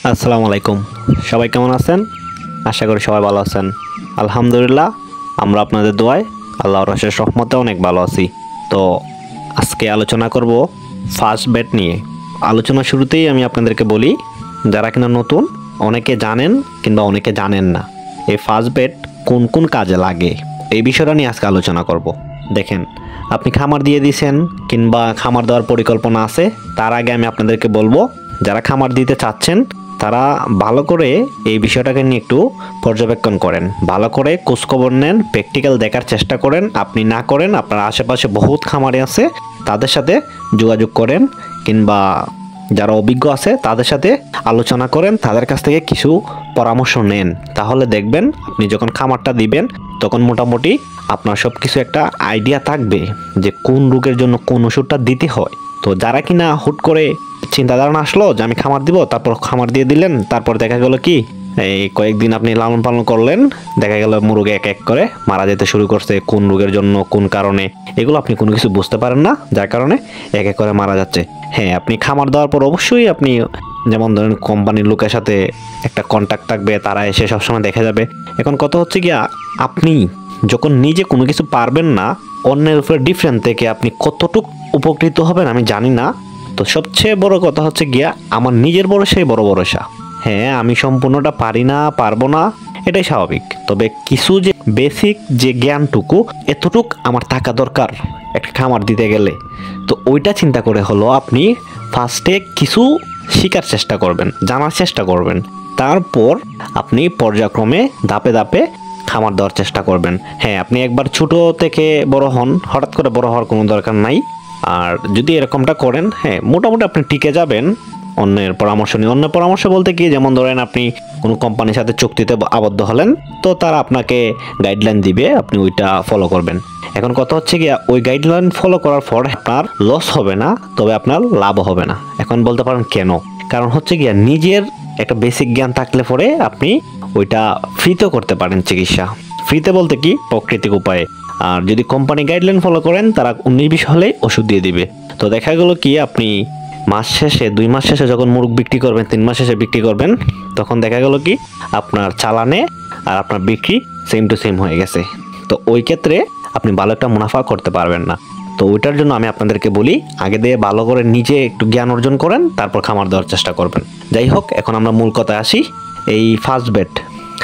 আসসালামু আলাইকুম। সবাই কেমন আছেন? আশা করি সবাই ভালো আছেন। আলহামদুলিল্লাহ, আমরা আপনাদের দোয়ায় আল্লাহর অশেষ রহমতে অনেক ভালো আছি। তো আজকে আলোচনা করব ফার্স্ট বেট নিয়ে। আলোচনা শুরুতেই আমি আপনাদেরকে বলি, যারা কিনা নতুন, অনেকে জানেন কিংবা অনেকে জানেন না এই ফার্স্ট বেট কোন কোন কাজে লাগে, এই বিষয়টা নিয়ে আজকে আলোচনা করব। দেখেন, আপনি খামার দিয়ে দিয়েছেন কিংবা খামার দেওয়ার পরিকল্পনা আছে, তার আগে আমি আপনাদেরকে বলবো, যারা খামার দিতে চাচ্ছেন তারা ভালো করে এই বিষয়টাকে নিয়ে একটু পর্যবেক্ষণ করেন, ভালো করে খোঁজখবর নেন, প্র্যাকটিক্যাল দেখার চেষ্টা করেন। আপনি না করেন, আপনার আশেপাশে বহুত খামারে আছে, তাদের সাথে যোগাযোগ করেন কিংবা যারা অভিজ্ঞ আছে তাদের সাথে আলোচনা করেন, তাদের কাছ থেকে কিছু পরামর্শ নেন। তাহলে দেখবেন আপনি যখন খামারটা দিবেন তখন মোটামুটি আপনার সব কিছু একটা আইডিয়া থাকবে যে কোন রোগের জন্য কোন ওষুধটা দিতে হয়। তো যারা কিনা হুট করে চিন্তা ধারণা আসলো যে আমি খামার দিব, তারপর খামার দিয়ে দিলেন, তারপর দেখা গেল কি এই কয়েকদিন আপনি লালন পালন করলেন, দেখা গেল মুরগি এক এক করে মারা যেতে শুরু করছে, কোন রোগের জন্য কোন কারণে, এগুলো আপনি কোনো কিছু বুঝতে পারেন না, যার কারণে এক এক করে মারা যাচ্ছে। হ্যাঁ, আপনি খামার দেওয়ার পর অবশ্যই আপনি যেমন ধরেন কোম্পানির লোকের সাথে একটা কন্ট্যাক্ট থাকবে, তারা এসে সবসময় দেখা যাবে। এখন কথা হচ্ছে কি, আপনি যখন নিজে কোনো কিছু পারবেন না, অন্যের উপরে ডিফারেন্ট থেকে আপনি কতটুকু উপকৃত হবেন আমি জানি না। তো সবচেয়ে বড় কথা হচ্ছে গিয়া আমার নিজের ভরসাই বড় ভরসা। হ্যাঁ, আমি সম্পূর্ণটা পারি না, পারবো না, এটাই স্বাভাবিক। তবে কিছু যে বেসিক যে জ্ঞানটুকু, এতটুক আমার থাকা দরকার একটা খামার দিতে গেলে। তো ওইটা চিন্তা করে হলো আপনি ফার্স্টে কিছু শেখার চেষ্টা করবেন, জানার চেষ্টা করবেন, তারপর আপনি পর্যায়ক্রমে ধাপে ধাপে খামার দেওয়ার চেষ্টা করবেন। হ্যাঁ, আপনি একবার ছোট থেকে বড় হন, হঠাৎ করে বড় হওয়ার কোনো দরকার নাই। আর যদি এরকমটা করেন, হ্যাঁ, মোটামুটি আপনি টিকে যাবেন অন্যের পরামর্শ নিয়ে। অন্য পরামর্শ বলতে কি, যেমন ধরেন আপনি কোনো কোম্পানির সাথে চুক্তিতে আবদ্ধ হলেন, তো তারা আপনাকে গাইডলাইন দিবে, আপনি ওইটা ফলো করবেন। এখন কথা হচ্ছে কি, ওই গাইডলাইন ফলো করার পর আপনার লস হবে না, তবে আপনার লাভ হবে না। এখন বলতে পারেন কেন? কারণ হচ্ছে গিয়া নিজের একটা বেসিক জ্ঞান থাকলে পরে আপনি ওইটা ফ্রিতেও করতে পারেন চিকিৎসা। ফ্রিতে বলতে কি, প্রাকৃতিক উপায়ে। আর যদি কোম্পানি গাইডলাইন ফলো করেন, তারা 19-20 হলেই ওষুধ দিয়ে দিবে। তো দেখা গেল কি, আপনি মাস শেষে 2 মাস শেষে যখন মুরগ বিক্রি করবেন, 3 মাস শেষে বিক্রি করবেন, তখন দেখা গেল কি আপনার চালানে আর আপনার বিক্রি সেম টু সেম হয়ে গেছে। তো ওই ক্ষেত্রে আপনি ভালো একটা মুনাফা করতে পারবেন না। তো ওইটার জন্য আমি আপনাদেরকে বলি, আগে দিয়ে ভালো করে নিজে একটু জ্ঞান অর্জন করেন, তারপর খামার দেওয়ার চেষ্টা করবেন। যাই হোক, এখন আমরা মূল কথায় আসি। এই ফার্স্ট বেড,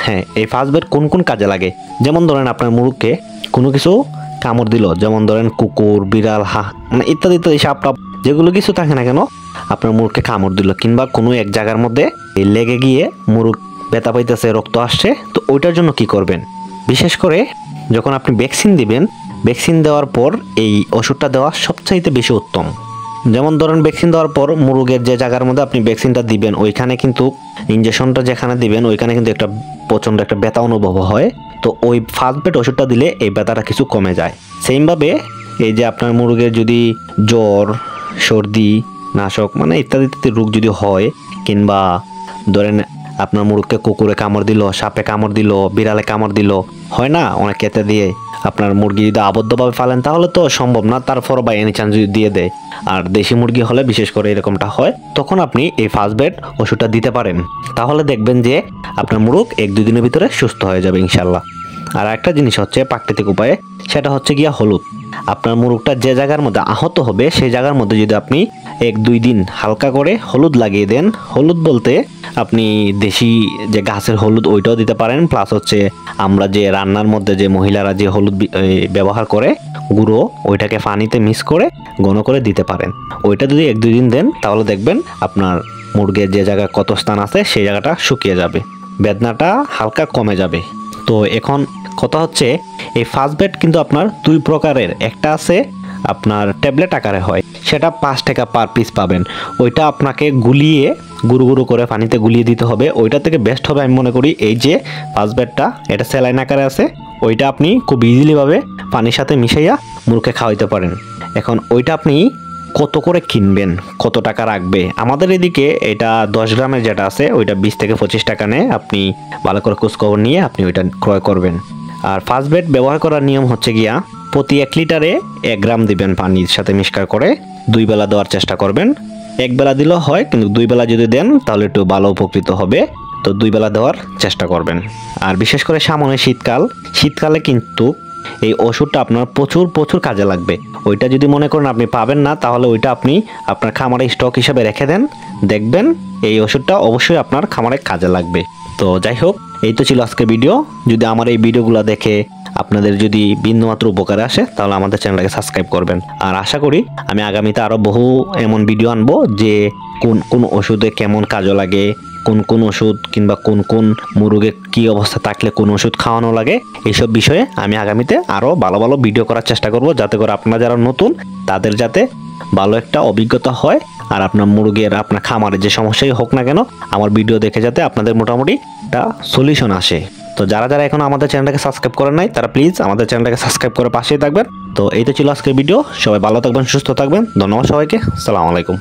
হ্যাঁ, এই ফার্স্ট বেড কোন কোন কাজে লাগে? যেমন ধরেন আপনার মুরগকে কোনো কিছু কামড় দিল, যেমন ধরেন কুকুর, বিড়াল, মানে ইত্যাদি ইত্যাদি, সাপ টাপ, যেগুলো কিছু থাকে না কেন, আপনার মুরগকে কামড় দিল কিংবা কোনো এক জায়গার মধ্যে লেগে গিয়ে মুরগ ব্যথা পাইতেছে, রক্ত আসছে, তো ওইটার জন্য কি করবেন? বিশেষ করে যখন আপনি ভ্যাকসিন দিবেন, ভ্যাকসিন দেওয়ার পর এই ওষুধটা দেওয়া সবচাইতে বেশি উত্তম। যেমন ধরেন ভ্যাকসিন দেওয়ার পর মুরগের যে জায়গার মধ্যে আপনি ভ্যাকসিনটা দিবেন, ওইখানে কিন্তু ইনজেকশনটা যেখানে দিবেন ওইখানে কিন্তু একটা প্রচণ্ড একটা ব্যথা অনুভব হয়। তো ওই ফার্স্ট বেড ওষুধটা দিলে এই ব্যথাটা কিছু কমে যায়। সেমভাবে এই যে আপনার মুরগের যদি জ্বর, সর্দি, নাশক, মানে ইত্যাদি ইত্যাদি রোগ যদি হয়, কিংবা ধরেন আপনার মুরগকে কুকুরে কামড় দিল, সাপে কামড় দিল, বিড়ালে কামড় দিল, হয় না অনেক ক্ষেত্রে দিয়ে, আপনার মুরগি যদি আবদ্ধভাবে ফালেন তাহলে তো সম্ভব না, তারপর বা এনি চান্স যদি দিয়ে দেয়। আর দেশি মুরগি হলে বিশেষ করে এরকমটা হয়, তখন আপনি এই ফার্স্ট বেড ওষুধটা দিতে পারেন। তাহলে দেখবেন যে আপনার মুরগ 1-2 দিনের ভিতরে সুস্থ হয়ে যাবে ইনশাল্লাহ। আর একটা জিনিস হচ্ছে প্রাকৃতিক উপায়ে, সেটা হচ্ছে গিয়া হলুদ। আপনার মুরগটা যে জায়গার মধ্যে আহত হবে সেই জায়গার মধ্যে যদি আপনি 1-2 দিন হালকা করে হলুদ লাগিয়ে দেন, হলুদ বলতে আপনি দেশি যে গাছের হলুদ ওইটাও দিতে পারেন, প্লাস হচ্ছে আমরা যে রান্নার মধ্যে যে মহিলারা যে হলুদ ব্যবহার করে গুঁড়ো, ওইটাকে পানিতে মিক্স করে ঘন করে দিতে পারেন। ওইটা যদি 1-2 দিন দেন, তাহলে দেখবেন আপনার মুরগের যে জায়গায় কত স্থান আছে সেই জায়গাটা শুকিয়ে যাবে, বেদনাটা হালকা কমে যাবে। তো এখন কথা হচ্ছে, এই ফার্স্ট বেড কিন্তু আপনার 2 প্রকারের। একটা আছে আপনার ট্যাবলেট আকারে হয়, সেটা 5 টাকা পার পিস পাবেন। ওইটা আপনাকে গুলিয়ে গুঁড়ো গুঁড়ো করে পানিতে গুলিয়ে দিতে হবে। ওইটা থেকে বেস্ট হবে আমি মনে করি এই যে ফার্স্ট বেডটা, এটা স্যালাইন আকারে আছে, ওইটা আপনি খুব ইজিলিভাবে পানির সাথে মিশাইয়া মুরগিকে খাওয়াইতে পারেন। এখন ওইটা আপনি কত করে কিনবেন, কত টাকা রাখবে? আমাদের এদিকে এটা 10 গ্রামের যেটা আছে ওইটা 20 থেকে 25 টাকা নেয়। আপনি ভালো করে খোঁজখবর নিয়ে আপনি ওইটা ক্রয় করবেন। আর ফার্স্ট বেড ব্যবহার করার নিয়ম হচ্ছে গিয়া, প্রতি 1 লিটারে 1 গ্রাম দিবেন পানির সাথে মিক্সচার করে, 2 বেলা দেওয়ার চেষ্টা করবেন। এক বেলা দিলেও হয়, কিন্তু 2 বেলা যদি দেন তাহলে একটু ভালো উপকৃত হবে। তো 2 বেলা দেওয়ার চেষ্টা করবেন। আর বিশেষ করে সামনে শীতকালে কিন্তু এই ওষুধটা আপনার প্রচুর কাজে লাগবে। ওইটা যদি মনে করেন আপনি পাবেন না, তাহলে ওইটা আপনি আপনার খামারে স্টক হিসেবে রেখে দেন, দেখবেন এই ওষুধটা অবশ্যই আপনার খামারে কাজে লাগবে। তো যাই হোক, এই তো ছিল আজকের ভিডিও। যদি আমার এই ভিডিওগুলো দেখে আপনাদের যদি বিন্দুমাত্র উপকারে আসে, তাহলে আমাদের চ্যানেলটাকে সাবস্ক্রাইব করবেন। আর আশা করি আমি আগামীতে আরও বহু এমন ভিডিও আনবো যে কোন ওষুধে কেমন কাজে লাগে, কোন ওষুধ কিংবা কোন মুরগে কি অবস্থা থাকলে কোন ওষুধ খাওয়ানো লাগে, এইসব বিষয়ে আমি আগামীতে আরও ভালো ভিডিও করার চেষ্টা করব, যাতে করে আপনারা যারা নতুন তাদের যাতে ভালো একটা অভিজ্ঞতা হয়। আর আপনার মুরগির আপনার খামারে যে সমস্যাই হোক না কেন, আমার ভিডিও দেখে যাতে আপনাদের মোটামুটি একটা সলিউশন আসে। তো যারা এখন আমাদের চ্যানেলটাকে সাবস্ক্রাইব করেন নাই, তারা প্লিজ আমাদের চ্যানেলটাকে সাবস্ক্রাইব করে পাশেই থাকবেন। তো এই তো ছিল আজকের ভিডিও। সবাই ভালো থাকবেন, সুস্থ থাকবেন। ধন্যবাদ সবাইকে। আসসালামু আলাইকুম।